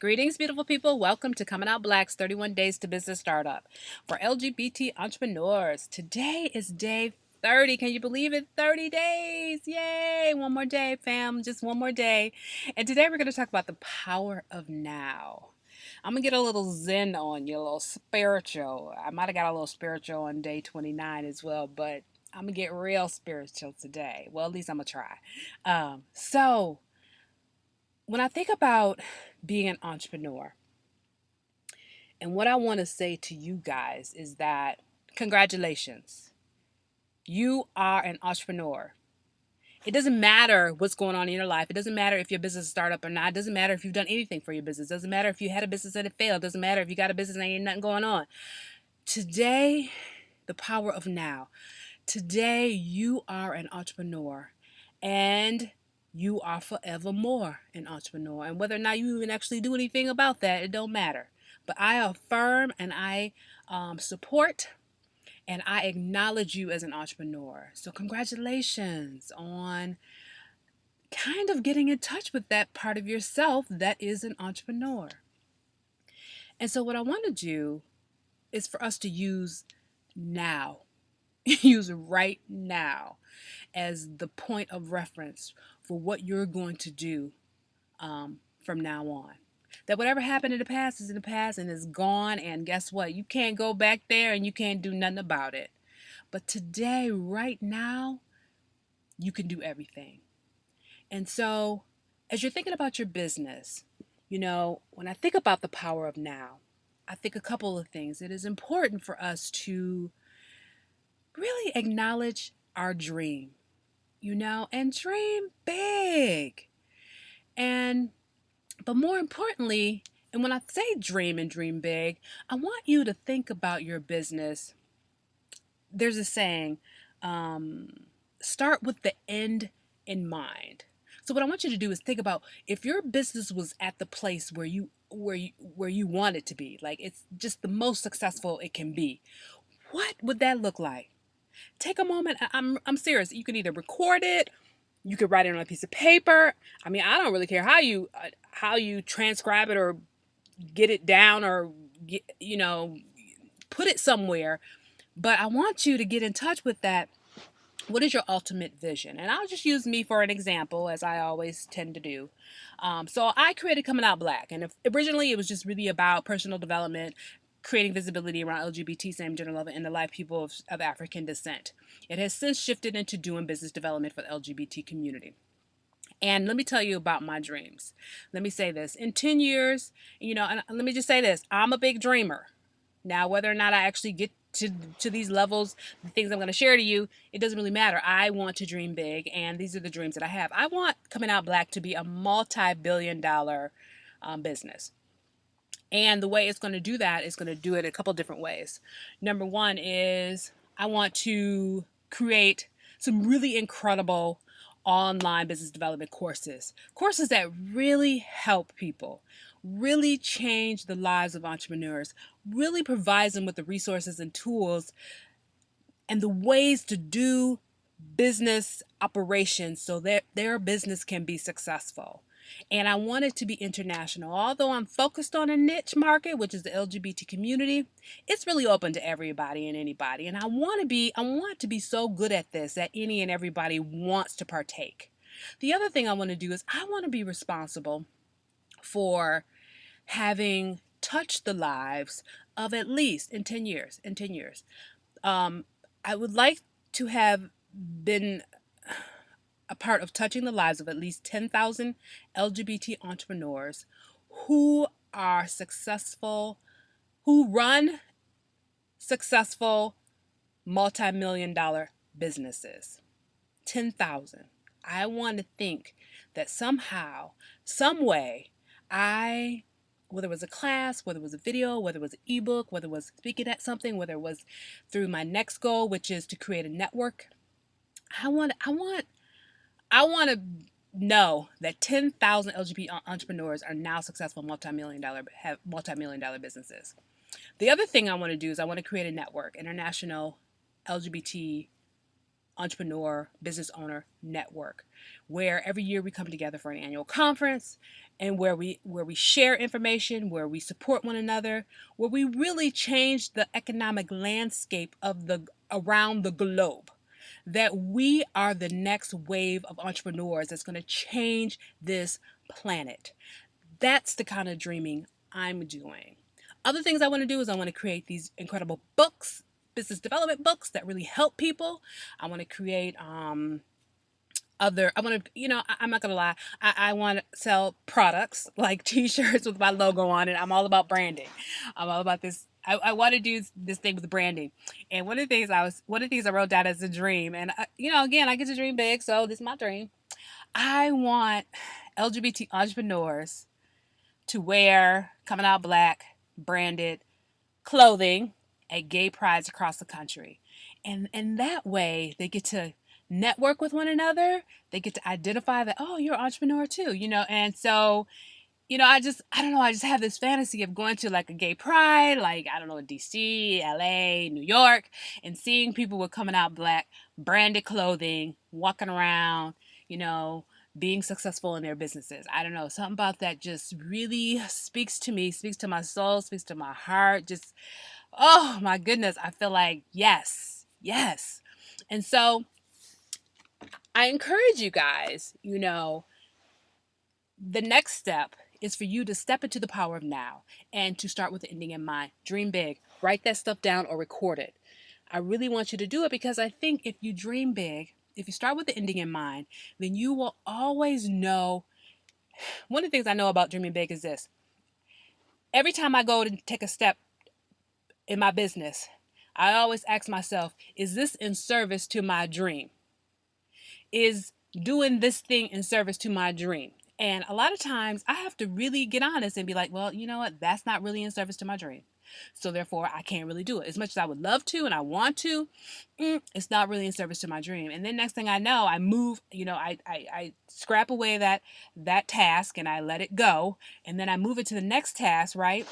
Greetings, beautiful people. Welcome to Coming Out Black's 31 Days to Business Startup for LGBT entrepreneurs. Today is day 30. Can you believe it? 30 days. Yay. One more day, fam. Just one more day. And today we're going to talk about the power of now. I'm going to get a little zen on you, a little spiritual. I might have got a little spiritual on day 29 as well, but I'm going to get real spiritual today. Well, at least I'm going to try. When I think about being an entrepreneur, and what I want to say to you guys is that congratulations, you are an entrepreneur. It doesn't matter what's going on in your life. It doesn't matter if your business is a startup or not. It doesn't matter if you've done anything for your business. It doesn't matter if you had a business and it failed. It doesn't matter if you got a business and ain't nothing going on. Today, the power of now. Today, you are an entrepreneur. And you are forevermore an entrepreneur. And whether or not you even actually do anything about that, it don't matter. But I affirm and I support and I acknowledge you as an entrepreneur. So congratulations on kind of getting in touch with that part of yourself that is an entrepreneur. And so what I want to do is for us to use now, use right now as the point of reference for what you're going to do from now on. That whatever happened in the past is in the past and is gone, and guess what? You can't go back there and you can't do nothing about it. But today, right now, you can do everything. And so, as you're thinking about your business, when I think about the power of now, I think a couple of things. It is important for us to really acknowledge our dream, and dream big. But more importantly, and when I say dream and dream big, I want you to think about your business. There's a saying, start with the end in mind. So what I want you to do is think about if your business was at the place where you want it to be, like it's just the most successful it can be. What would that look like? Take a moment. I'm serious. You can either record it, you could write it on a piece of paper. I mean, I don't really care how you transcribe it or get it down or put it somewhere. But I want you to get in touch with that. What is your ultimate vision? And I'll just use me for an example, as I always tend to do. So I created Coming Out Black, and originally it was just really about personal development, creating visibility around LGBT, same gender love, and the life people of African descent. It has since shifted into doing business development for the LGBT community. And let me tell you about my dreams. Let me say this. In 10 years, and let me just say this. I'm a big dreamer. Now, whether or not I actually get to these levels, the things I'm going to share to you, it doesn't really matter. I want to dream big, and these are the dreams that I have. I want Coming Out Black to be a multi-billion-dollar business. And the way it's going to do that is going to do it a couple different ways. Number one is I want to create some really incredible online business development courses that really help people, really change the lives of entrepreneurs, really provides them with the resources and tools and the ways to do business operations so that their business can be successful. And I want it to be international. Although I'm focused on a niche market, which is the LGBT community, it's really open to everybody and anybody. And I want to be so good at this that any and everybody wants to partake. The other thing I want to do is I want to be responsible for having touched the lives of at least in 10 years. I would like to have been a part of touching the lives of at least 10,000 LGBT entrepreneurs who are successful, who run successful multi-million-dollar businesses. 10,000. I want to think that somehow, some way, whether it was a class, whether it was a video, whether it was an ebook, whether it was speaking at something, whether it was through my next goal, which is to create a network, I want to know that 10,000 LGBT entrepreneurs are now successful have multi-million dollar businesses. The other thing I want to do is I want to create a network, international LGBT Entrepreneur Business Owner Network, where every year we come together for an annual conference, and where we share information, where we support one another, where we really change the economic landscape of the around the globe. That we are the next wave of entrepreneurs that's going to change this planet. That's the kind of dreaming I'm doing. Other things I want to do is I want to create these incredible books, business development books that really help people. I want to create I want to, I'm not going to lie. I want to sell products like t-shirts with my logo on it. I'm all about branding. I'm all about this. I want to do this thing with branding. And one of the things I wrote down as a dream, and again, I get to dream big. So this is my dream. I want LGBT entrepreneurs to wear coming out black branded clothing at gay prides across the country. And that way they get to network with one another. They get to identify that, oh, you're an entrepreneur too, and so I don't know, I just have this fantasy of going to like a gay pride, like, I don't know, DC, LA, New York, and seeing people with coming out black branded clothing, walking around, you know, being successful in their businesses. I don't know, something about that just really speaks to me, speaks to my soul, speaks to my heart. Just, oh my goodness, I feel like, yes, yes. And so I encourage you guys, the next step is for you to step into the power of now and to start with the ending in mind. Dream big. Write that stuff down or record it. I really want you to do it because I think if you dream big, if you start with the ending in mind, then you will always know. One of the things I know about dreaming big is this. Every time I go to take a step in my business, I always ask myself, is this in service to my dream? Is doing this thing in service to my dream? And a lot of times I have to really get honest and be like, well, you know what? That's not really in service to my dream. So therefore, I can't really do it. As much as I would love to and I want to, it's not really in service to my dream. And then next thing I know, I move, I scrap away that task and I let it go. And then I move it to the next task, right?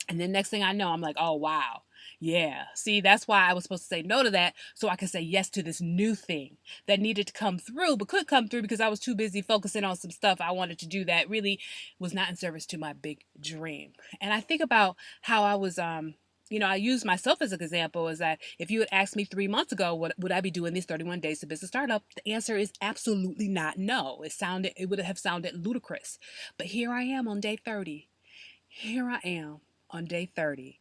And then next thing I know, I'm like, oh, wow. Yeah. See, that's why I was supposed to say no to that so I could say yes to this new thing that needed to come through, but couldn't come through because I was too busy focusing on some stuff I wanted to do that really was not in service to my big dream. And I think about how I was, I use myself as an example is that if you had asked me 3 months ago, what would I be doing these 31 days to business startup? The answer is absolutely not no. It would have sounded ludicrous. But here I am on day 30. Here I am on day 30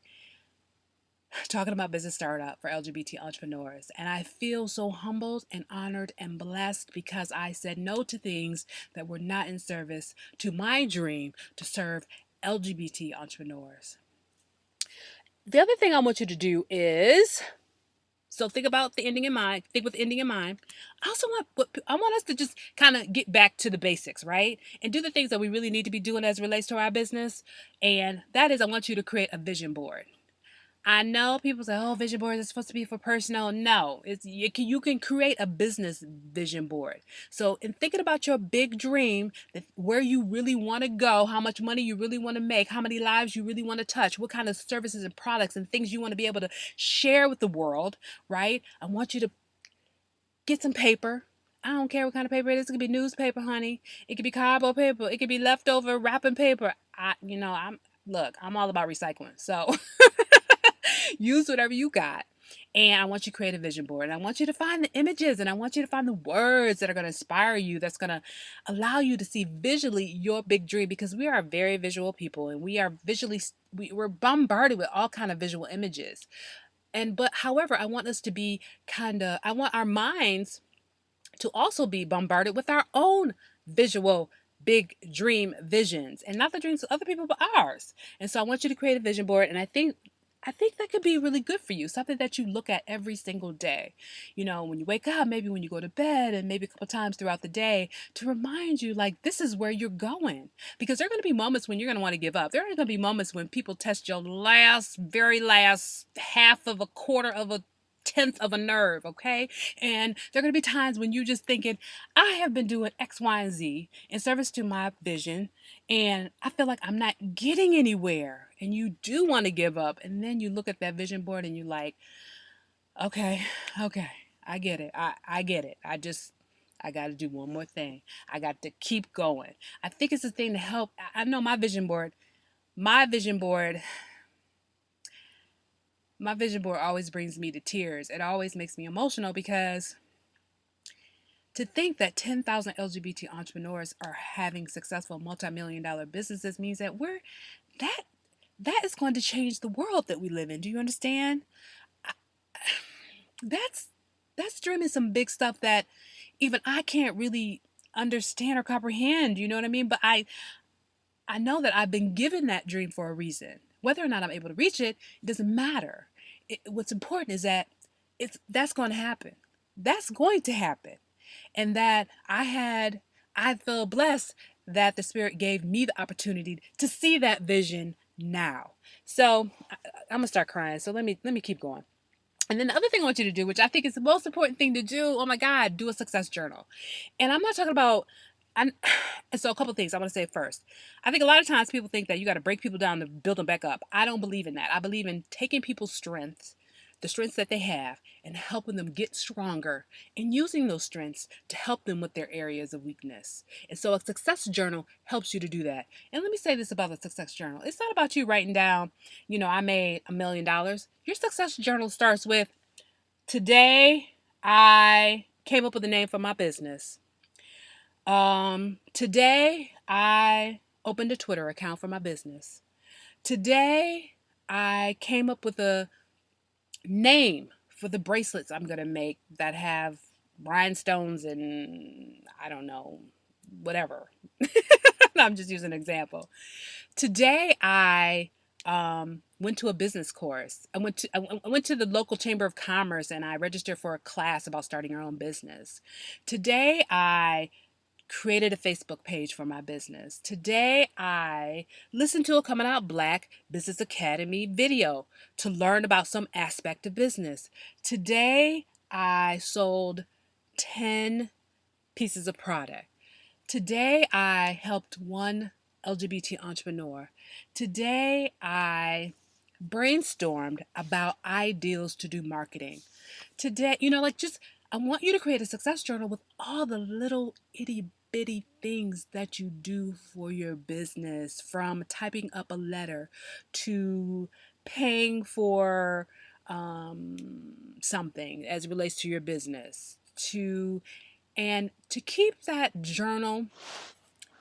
talking about business startup for LGBT entrepreneurs. And I feel so humbled and honored and blessed because I said no to things that were not in service to my dream to serve LGBT entrepreneurs. The other thing I want you to do is, so think about the ending in mind. Think with the ending in mind. I want us to just kind of get back to the basics, right? And do the things that we really need to be doing as it relates to our business. And that is, I want you to create a vision board. I know people say, oh, vision boards is supposed to be for personal. No, you can create a business vision board. So in thinking about your big dream, where you really want to go, how much money you really want to make, how many lives you really want to touch, what kind of services and products and things you want to be able to share with the world, right? I want you to get some paper. I don't care what kind of paper it is. It could be newspaper, honey. It could be cardboard paper. It could be leftover wrapping paper. I'm all about recycling. So use whatever you got. And I want you to create a vision board. And I want you to find the images and I want you to find the words that are going to inspire you, that's going to allow you to see visually your big dream, because we are very visual people and we're bombarded with all kind of visual images. But however, I want us to be I want our minds to also be bombarded with our own visual big dream visions, and not the dreams of other people, but ours. And so I want you to create a vision board. And I think that could be really good for you. Something that you look at every single day. When you wake up, maybe when you go to bed, and maybe a couple times throughout the day to remind you, like, this is where you're going. Because there are going to be moments when you're going to want to give up. There are going to be moments when people test your very last half of a quarter of a tenth of a nerve, okay? And there are going to be times when you're just thinking, I have been doing X, Y, and Z in service to my vision, and I feel like I'm not getting anywhere. And you do want to give up. And then you look at that vision board and you're like, okay, I get it. I get it. I got to do one more thing. I got to keep going. I think it's a thing to help. I know my vision board, my vision board always brings me to tears. It always makes me emotional because to think that 10,000 LGBT entrepreneurs are having successful multi-million dollar businesses means that that that is going to change the world that we live in. Do you understand? That's that's dreaming some big stuff that even I can't really understand or comprehend, you know what I mean? But I know that I've been given that dream for a reason. Whether or not I'm able to reach it, it doesn't matter. What's important is that that's going to happen. That's going to happen. And that I feel blessed that the Spirit gave me the opportunity to see that vision now. So I'm gonna start crying. So let me keep going. And then the other thing I want you to do, which I think is the most important thing to do, oh my God, do a success journal. And I'm not talking about, and so a couple of things I want to say first. I think a lot of times people think that you got to break people down to build them back up. I don't believe in that. I believe in taking people's strengths, the strengths that they have, and helping them get stronger and using those strengths to help them with their areas of weakness. And so a success journal helps you to do that. And let me say this about the success journal. It's not about you writing down, I made $1 million. Your success journal starts with, today I came up with a name for my business. Today I opened a Twitter account for my business. Today I came up with a name for the bracelets I'm going to make that have rhinestones and I don't know, whatever. I'm just using an example. Today I went to a business course. I went to the local chamber of commerce and I registered for a class about starting your own business. Today I created a Facebook page for my business. Today I listened to a Coming Out Black Business Academy video to learn about some aspect of business. Today I sold 10 pieces of product. Today I helped one LGBT entrepreneur. Today I brainstormed about ideals to do marketing. Today, I want you to create a success journal with all the little itty bitty things that you do for your business, from typing up a letter to paying for something as it relates to your business, to keep that journal,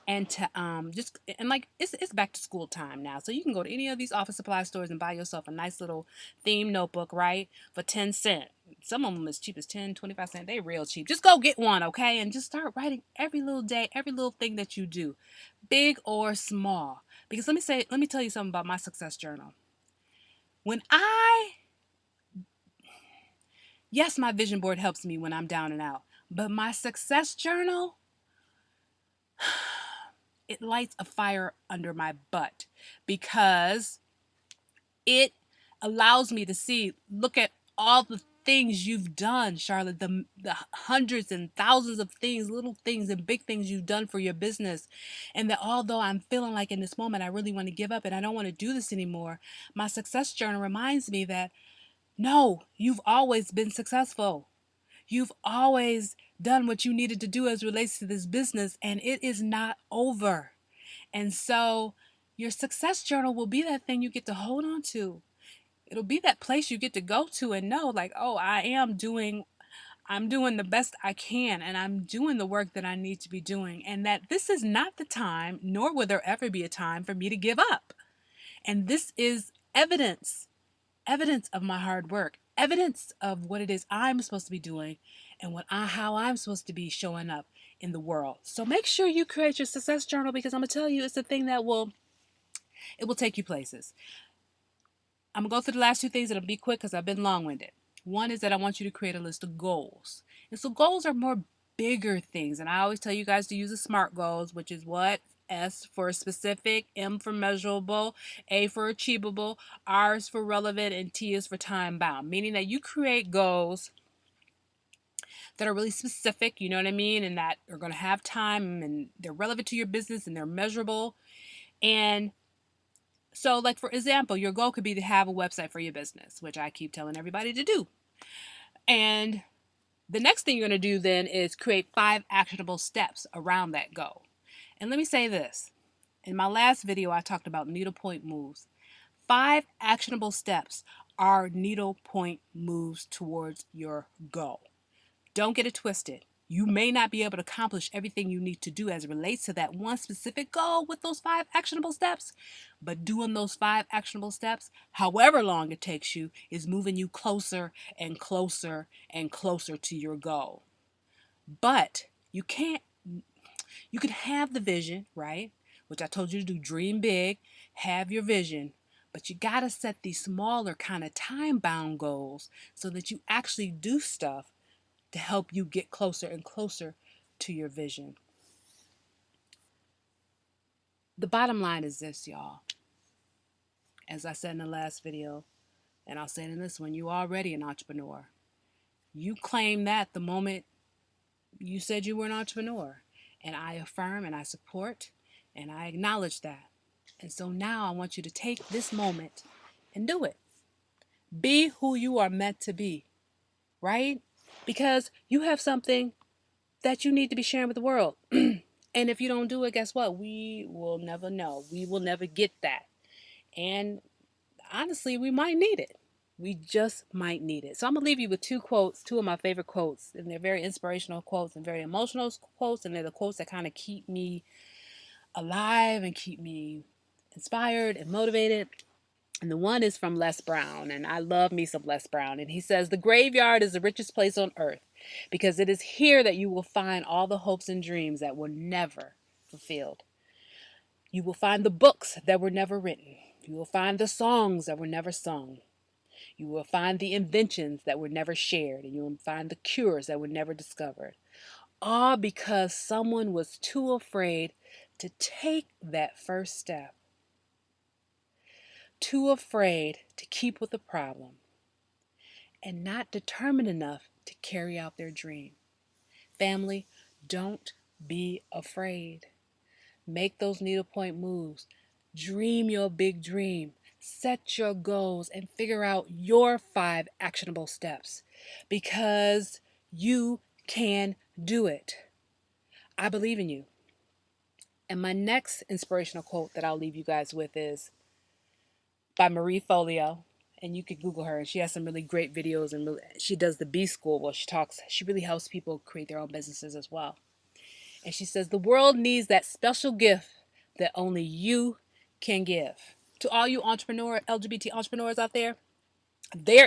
and to just, and like it's back to school time now, so you can go to any of these office supply stores and buy yourself a nice little theme notebook, right, for 10 cents. Some of them as cheap as 10, 25 cents. They real cheap. Just go get one, okay, and just start writing every little day, every little thing that you do, big or small. Because let me tell you something about my success journal. When I Yes, my vision board helps me when I'm down and out, but my success journal, it lights a fire under my butt because it allows me to look at all the things you've done, Charlotte, the hundreds and thousands of things, little things and big things you've done for your business. And that although I'm feeling like in this moment I really want to give up and I don't want to do this anymore, my success journal reminds me that no, you've always been successful. You've always done what you needed to do as it relates to this business, and it is not over. And so your success journal will be that thing you get to hold on to. It'll be that place you get to go to and know, like, oh, I'm doing the best I can, and I'm doing the work that I need to be doing, and that this is not the time, nor will there ever be a time for me to give up. And this is evidence of my hard work, evidence of what it is I'm supposed to be doing and how I'm supposed to be showing up in the world. So make sure you create your success journal, because I'm going to tell you, it's the thing that will take you places. I'm going to go through the last two things and it'll be quick because I've been long-winded. One is that I want you to create a list of goals. And so goals are more bigger things. And I always tell you guys to use the SMART goals, which is what? S for specific, M for measurable, A for achievable, R is for relevant, and T is for time bound. Meaning that you create goals that are really specific, you know what I mean? And that are going to have time and they're relevant to your business and they're measurable. And so, like, for example, your goal could be to have a website for your business, which I keep telling everybody to do. And The next thing you're going to do then is create 5 actionable steps around that goal. And let me say this. In my last video, I talked about needlepoint moves. 5 actionable steps are needlepoint moves towards your goal. Don't get it twisted. You may not be able to accomplish everything you need to do as it relates to that one specific goal with those 5 actionable steps, but doing those 5 actionable steps, however long it takes you, is moving you closer and closer and closer to your goal. But you can have the vision, right? Which I told you to do, dream big, have your vision, but you got to set these smaller kind of time-bound goals so that you actually do stuff to help you get closer and closer to your vision. The bottom line is this, y'all. As I said in the last video, and I'll say it in this one, you're already an entrepreneur. You claim that the moment you said you were an entrepreneur. And I affirm and I support and I acknowledge that. And so now I want you to take this moment and do it. Be who you are meant to be, right? Because you have something that you need to be sharing with the world. And if you don't do it, guess what? We will never know. We will never get that. And honestly, we might need it. We just might need it. So I'm going to leave you with 2 quotes, 2 of my favorite quotes. And they're very inspirational quotes and very emotional quotes. And they're the quotes that kind of keep me alive and keep me inspired and motivated. And the one is from Les Brown, and I love me some Les Brown. And he says, "The graveyard is the richest place on earth because it is here that you will find all the hopes and dreams that were never fulfilled. You will find the books that were never written. You will find the songs that were never sung. You will find the inventions that were never shared, and you will find the cures that were never discovered. All because someone was too afraid to take that first step. Too afraid to keep with the problem and not determined enough to carry out their dream." Family, don't be afraid. Make those needlepoint moves. Dream your big dream. Set your goals and figure out your 5 actionable steps because you can do it. I believe in you. And my next inspirational quote that I'll leave you guys with is by Marie Folio, and you could Google her, and she has some really great videos, and she does the B School where she really helps people create their own businesses as well. And she says, "The world needs that special gift that only you can give." To all you LGBT entrepreneurs out there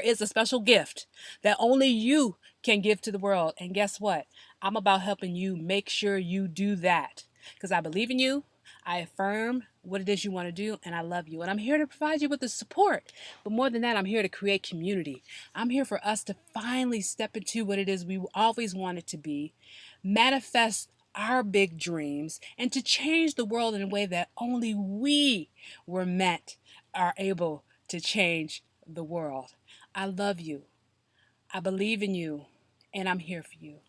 is a special gift that only you can give to the world. And guess what? I'm about helping you make sure you do that because I believe in you. I affirm what it is you want to do, and I love you. And I'm here to provide you with the support. But more than that, I'm here to create community. I'm here for us to finally step into what it is we always wanted to be, manifest our big dreams, and to change the world in a way that only we are able to change the world. I love you. I believe in you, and I'm here for you.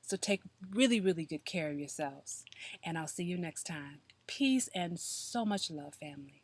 So take really, really good care of yourselves, and I'll see you next time. Peace and so much love, family.